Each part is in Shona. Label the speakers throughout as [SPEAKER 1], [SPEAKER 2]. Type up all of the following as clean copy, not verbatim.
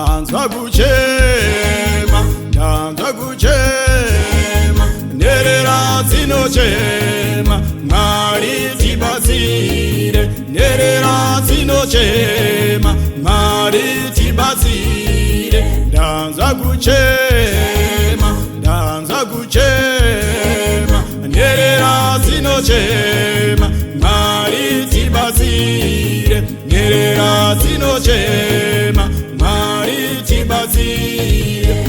[SPEAKER 1] danza kuchema, danza kuchema, nerera dzinochema, Mwari tibatsire, nerera dzinochema, Mwari tibatsire, danza kuchema, danza kuchema, nerera dzinochema, Mwari tibatsire, nerera dzinochema, Mwari tibatsire.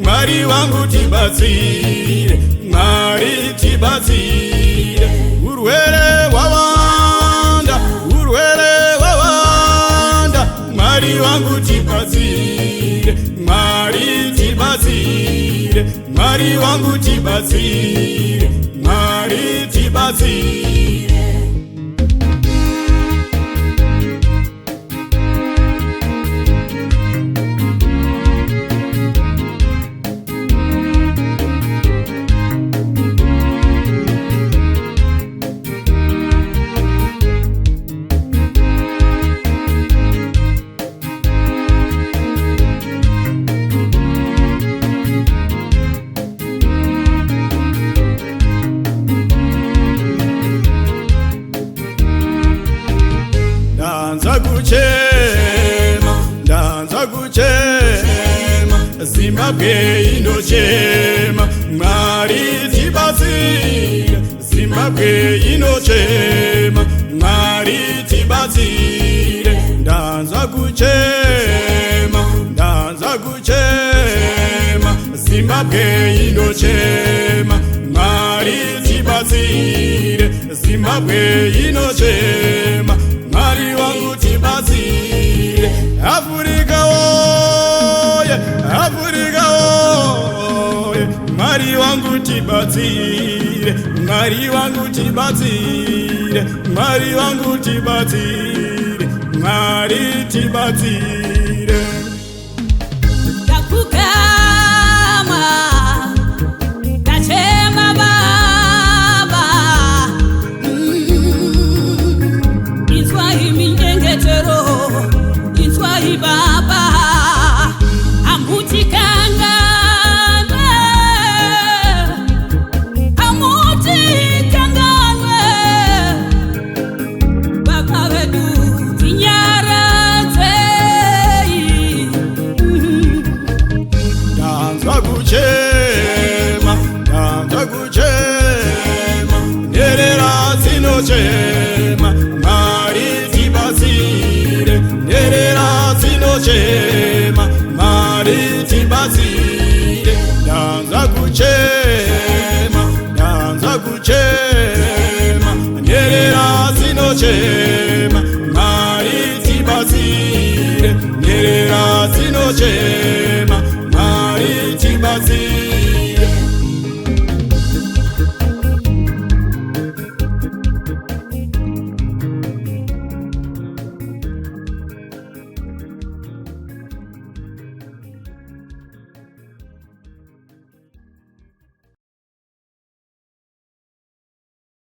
[SPEAKER 1] Mwari wangu tibatsire, Mwari tibatsire, urwere wawanda, urwere wawanda, Mwari wangu tibatsire, Mwari tibatsire, Mwari wangu tibatsire, Mwari tibatsire. Danza kuchema, danza kuchema, Zimbabwe inochema, Mwari tibatsire, Zimbabwe inochema, Mwari tibatsire, danza kuchema, danza kuchema, Zimbabwe inochema, Mwari tibatsire, Zimbabwe inochema, Mwari wangu tibatsire, Afrika oye, Afrika oye, Mwari wangu tibatsire, Mwari wangu tibatsire, Mwari wangu tibatsire, Mwari tibatsire. Kuchema, danza kuchema, nerera dzinochema, Mwari tibatsire, nerera dzinochema, Mwari tibatsire, danza kuchema, danza kuchema, nerera dzinochema, Mwari tibatsire, nerera dzinochema.